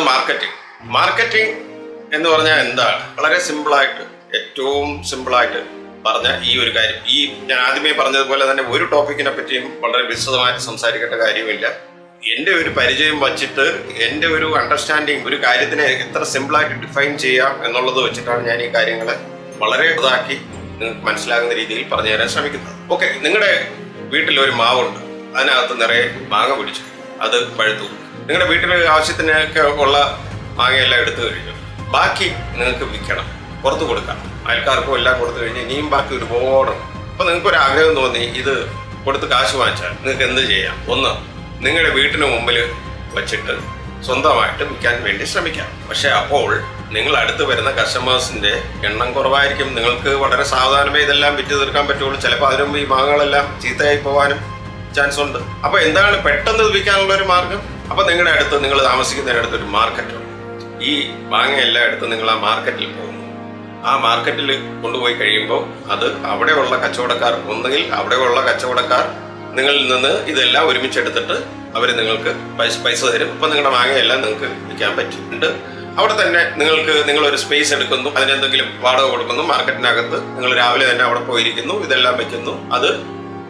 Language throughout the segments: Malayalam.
മാർക്കറ്റിംഗ്. മാർക്കറ്റിംഗ് എന്ന് പറഞ്ഞാൽ എന്താണ്? വളരെ സിമ്പിളായിട്ട്, ഏറ്റവും സിമ്പിളായിട്ട് പറഞ്ഞ ഈ ഒരു കാര്യം, ഞാൻ ആദ്യമേ പറഞ്ഞതുപോലെ തന്നെ ഒരു ടോപ്പിക്കിനെ പറ്റിയും വളരെ വിശദമായിട്ട് സംസാരിക്കേണ്ട കാര്യമില്ല. എൻ്റെ ഒരു പരിചയം വച്ചിട്ട്, എൻ്റെ ഒരു അണ്ടർസ്റ്റാൻഡിങ്, ഒരു കാര്യത്തിനെ എത്ര സിമ്പിളായിട്ട് ഡിഫൈൻ ചെയ്യാം എന്നുള്ളത് വെച്ചിട്ടാണ് ഞാൻ ഈ കാര്യങ്ങളെ വളരെ ഇതാക്കി നിങ്ങൾക്ക് മനസ്സിലാകുന്ന രീതിയിൽ പറഞ്ഞു തരാൻ ശ്രമിക്കുന്നത്. ഓക്കെ, നിങ്ങളുടെ വീട്ടിൽ ഒരു മാവുണ്ട്, അതിനകത്ത് നിറയെ മാങ്ങ പിടിച്ചു, അത് പഴുത്തു. നിങ്ങളുടെ വീട്ടിൽ ആവശ്യത്തിനൊക്കെ ഉള്ള മാങ്ങയെല്ലാം എടുത്തു കഴിഞ്ഞു. ബാക്കി നിങ്ങൾക്ക് വിൽക്കണം, പുറത്ത് കൊടുക്കാം, അയൽക്കാർക്കും എല്ലാം കൊടുത്തു കഴിഞ്ഞ് ഇനിയും ബാക്കി ഒരുപാട്. അപ്പോൾ നിങ്ങൾക്ക് ഒരു ആഗ്രഹം തോന്നി ഇത് കൊടുത്ത് കാശ് വാങ്ങിച്ചാൽ നിങ്ങൾക്ക് എന്ത് ചെയ്യാം? ഒന്ന്, നിങ്ങളുടെ വീട്ടിന് മുമ്പിൽ വച്ചിട്ട് സ്വന്തമായിട്ട് വിൽക്കാൻ വേണ്ടി ശ്രമിക്കാം. പക്ഷെ അപ്പോൾ നിങ്ങൾ അടുത്ത് വരുന്ന കസ്റ്റമേഴ്സിന്റെ എണ്ണം കുറവായിരിക്കും. നിങ്ങൾക്ക് വളരെ സാവധാനമേ ഇതെല്ലാം വിറ്റ് തീർക്കാൻ പറ്റുള്ളൂ. ചിലപ്പോൾ അതിനു മുമ്പ് ഈ മാങ്ങകളെല്ലാം ചീത്തയായി പോകാനും ചാൻസ് ഉണ്ട്. അപ്പോൾ എന്താണ് പെട്ടെന്ന് വിൽക്കാനുള്ള ഒരു മാർഗം? അപ്പോൾ നിങ്ങളുടെ അടുത്ത്, നിങ്ങൾ താമസിക്കുന്നതിനടുത്ത് ഒരു മാർക്കറ്റുണ്ട്. ഈ മാങ്ങയെല്ലാം എടുത്ത് നിങ്ങൾ ആ മാർക്കറ്റിൽ പോകുന്നു. ആ മാർക്കറ്റിൽ കൊണ്ടുപോയി കഴിയുമ്പോൾ അത് അവിടെയുള്ള കച്ചവടക്കാർ, ഒന്നുകിൽ അവിടെയുള്ള കച്ചവടക്കാർ നിങ്ങളിൽ നിന്ന് ഇതെല്ലാം ഒരുമിച്ചെടുത്തിട്ട് അവർ നിങ്ങൾക്ക് പൈസ തരും. അപ്പം നിങ്ങളുടെ മാങ്ങയെല്ലാം നിങ്ങൾക്ക് വിൽക്കാൻ പറ്റുന്നുണ്ട്. അവിടെ തന്നെ നിങ്ങളൊരു സ്പേസ് എടുക്കുന്നു, അതിനെന്തെങ്കിലും വാടക കൊടുക്കുന്നു. മാർക്കറ്റിനകത്ത് നിങ്ങൾ രാവിലെ തന്നെ അവിടെ പോയിരിക്കുന്നു, ഇതെല്ലാം വെക്കുന്നു, അത്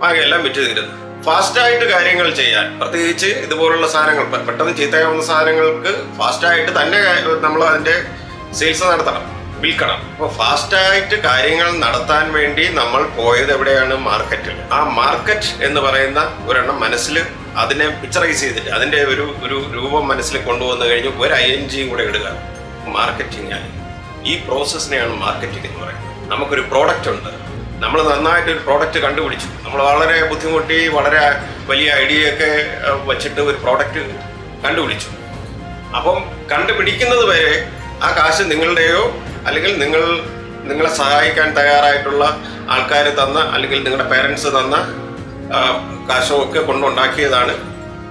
മാങ്ങയെല്ലാം വിറ്റ് തീരുന്നു. ഫാസ്റ്റായിട്ട് കാര്യങ്ങൾ ചെയ്യാൻ, പ്രത്യേകിച്ച് ഇതുപോലുള്ള സാധനങ്ങൾ, പെട്ടെന്ന് ചീത്തയാവുന്ന സാധനങ്ങൾക്ക് ഫാസ്റ്റായിട്ട് തന്നെ നമ്മൾ അതിൻ്റെ സെയിൽസ് നടത്തണം, വിൽക്കണം. അപ്പോൾ ഫാസ്റ്റായിട്ട് കാര്യങ്ങൾ നടത്താൻ വേണ്ടി നമ്മൾ പോയത് എവിടെയാണ്? മാർക്കറ്റിൽ. ആ മാർക്കറ്റ് എന്ന് പറയുന്ന ഒരെണ്ണം മനസ്സിൽ അതിനെ പിക്ചറൈസ് ചെയ്തിട്ട് അതിൻ്റെ ഒരു രൂപം മനസ്സിൽ കൊണ്ടുവന്നു കഴിഞ്ഞ് ഒരു ING കൂടെ ഇടുക, മാർക്കറ്റിംഗ് ആയി. ഈ പ്രോസസ്സിനെയാണ് മാർക്കറ്റിംഗ് എന്ന് പറയുന്നത്. നമുക്കൊരു പ്രോഡക്റ്റ് ഉണ്ട്, നമ്മൾ നന്നായിട്ട് ഒരു പ്രോഡക്റ്റ് കണ്ടുപിടിച്ചു, നമ്മൾ വളരെ ബുദ്ധിമുട്ടി വളരെ വലിയ ഐഡിയയൊക്കെ വച്ചിട്ട് ഒരു പ്രോഡക്റ്റ് കണ്ടുപിടിച്ചു. അപ്പം കണ്ടുപിടിക്കുന്നത് വരെ ആ കാശ് നിങ്ങളുടെയോ അല്ലെങ്കിൽ നിങ്ങളെ സഹായിക്കാൻ തയ്യാറായിട്ടുള്ള ആൾക്കാർ തന്ന, അല്ലെങ്കിൽ നിങ്ങളുടെ പേരൻസ് തന്ന കാശോ ഒക്കെ കൊണ്ടുണ്ടാക്കിയതാണ്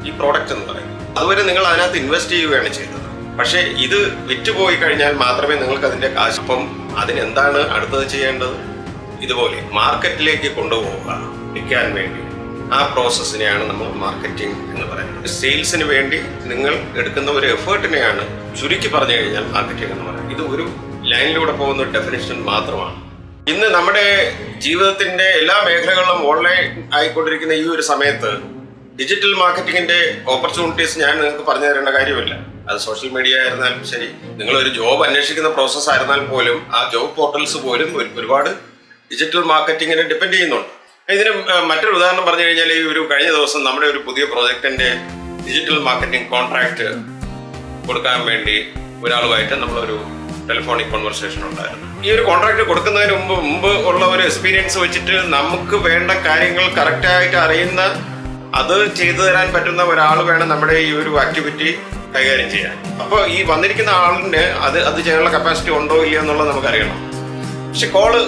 ഈ പ്രോഡക്റ്റ് എന്ന് പറയുന്നത്. അതുവരെ നിങ്ങൾ അതിനകത്ത് ഇൻവെസ്റ്റ് ചെയ്യുകയാണ് ചെയ്തത്. പക്ഷേ ഇത് വിറ്റുപോയി കഴിഞ്ഞാൽ മാത്രമേ നിങ്ങൾക്ക് അതിൻ്റെ കാശ്. അപ്പം അതിനെന്താണ് അടുത്തത് ചെയ്യേണ്ടത്? ഇതുപോലെ മാർക്കറ്റിലേക്ക് കൊണ്ടുപോവുക, വിൽക്കാൻ വേണ്ടി. ആ പ്രോസസ്സിനെയാണ് നമ്മൾ മാർക്കറ്റിംഗ് എന്ന് പറയുന്നത്. സെയിൽസിന് വേണ്ടി നിങ്ങൾ എടുക്കുന്ന ഒരു എഫേർട്ടിനെയാണ് ചുരുക്കി പറഞ്ഞു കഴിഞ്ഞാൽ മാർക്കറ്റിംഗ് എന്ന് പറയുന്നത്. ഇത് ഒരു ലൈനിലൂടെ പോകുന്ന ഒരു ഡെഫിനിഷൻ മാത്രമാണ്. ഇന്ന് നമ്മുടെ ജീവിതത്തിന്റെ എല്ലാ മേഖലകളിലും ഓൺലൈൻ ആയിക്കൊണ്ടിരിക്കുന്ന ഈ ഒരു സമയത്ത് ഡിജിറ്റൽ മാർക്കറ്റിംഗിന്റെ ഓപ്പർച്യൂണിറ്റീസ് ഞാൻ നിങ്ങൾക്ക് പറഞ്ഞു തരേണ്ട കാര്യമില്ല. അത് സോഷ്യൽ മീഡിയ ആയിരുന്നാലും ശരി, നിങ്ങളൊരു ജോബ് അന്വേഷിക്കുന്ന പ്രോസസ്സ് ആയിരുന്നാൽ പോലും ആ ജോബ് പോർട്ടൽസ് പോലും ഒരുപാട് ഡിജിറ്റൽ മാർക്കറ്റിങ്ങിനെ ഡിപ്പെൻഡ് ചെയ്യുന്നുണ്ട്. ഇതിന് മറ്റൊരു ഉദാഹരണം പറഞ്ഞു കഴിഞ്ഞാൽ, ഈ ഒരു കഴിഞ്ഞ ദിവസം നമ്മുടെ ഒരു പുതിയ പ്രോജക്റ്റിന്റെ ഡിജിറ്റൽ മാർക്കറ്റിംഗ് കോൺട്രാക്ട് കൊടുക്കാൻ വേണ്ടി ഒരാളുമായിട്ട് നമ്മളൊരു ടെലിഫോണിക് കോൺവെർസേഷൻ ഉണ്ടായിരുന്നു. ഈ ഒരു കോൺട്രാക്ട് കൊടുക്കുന്നതിന് മുമ്പ് ഉള്ള ഒരു എക്സ്പീരിയൻസ് വെച്ചിട്ട് നമുക്ക് വേണ്ട കാര്യങ്ങൾ കറക്റ്റായിട്ട് അറിയുന്ന, അത് ചെയ്തു തരാൻ പറ്റുന്ന ഒരാൾ വേണം നമ്മുടെ ഈ ഒരു ആക്ടിവിറ്റി കൈകാര്യം ചെയ്യാൻ. അപ്പോൾ ഈ വന്നിരിക്കുന്ന ആളിന് അത് ചെയ്യാനുള്ള കപ്പാസിറ്റി ഉണ്ടോ ഇല്ലയോ എന്നുള്ളത് നമുക്കറിയണം. പക്ഷെ കോള്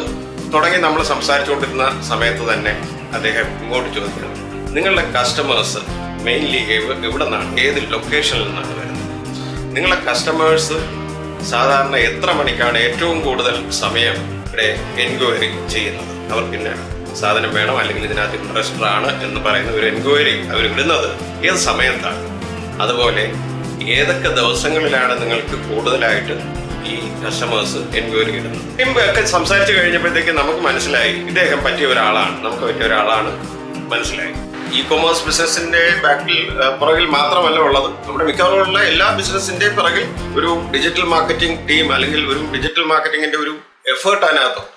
തുടങ്ങി നമ്മൾ സംസാരിച്ചുകൊണ്ടിരുന്ന സമയത്ത് തന്നെ അദ്ദേഹം ഇങ്ങോട്ട് ചോദിക്കണം, നിങ്ങളുടെ കസ്റ്റമേഴ്സ് മെയിൻലി എവിടെ നിന്നാണ്, ഏത് ലൊക്കേഷനിൽ നിന്നാണ് വരുന്നത്? നിങ്ങളുടെ കസ്റ്റമേഴ്സ് സാധാരണ എത്ര മണിക്കാണ് ഏറ്റവും കൂടുതൽ സമയം ഇവിടെ എൻക്വയറി ചെയ്യുന്നത്? അവർക്ക് ഇന്ന സാധനം വേണം, അല്ലെങ്കിൽ ഇതിനകത്ത് ഇൻട്രസ്റ്റഡ് ആണ് എന്ന് പറയുന്ന ഒരു എൻക്വയറി അവർ വിടുന്നത് ഏത് സമയത്താണ്? അതുപോലെ ഏതൊക്കെ ദിവസങ്ങളിലാണ് നിങ്ങൾക്ക് കൂടുതലായിട്ട് ഈ കസ്റ്റമേഴ്സ് എൻക്വയറി ഇടുന്നത്? മുമ്പൊക്കെ സംസാരിച്ച് കഴിഞ്ഞപ്പോഴത്തേക്ക് നമുക്ക് മനസ്സിലായി ഇദ്ദേഹം പറ്റിയ ഒരാളാണ്, നമുക്ക് പറ്റിയ ഒരാളാണ് മനസ്സിലായി. ഇ കൊമേഴ്സ് ബിസിനസിന്റെ പുറകിൽ മാത്രമല്ല ഉള്ളത്, നമ്മുടെ മിക്കവാറുള്ള എല്ലാ ബിസിനസിന്റെ പുറകിൽ ഒരു ഡിജിറ്റൽ മാർക്കറ്റിംഗ് ടീം അല്ലെങ്കിൽ ഒരു ഡിജിറ്റൽ മാർക്കറ്റിംഗിന്റെ ഒരു എഫേർട്ട് അതിനകത്തുണ്ട്.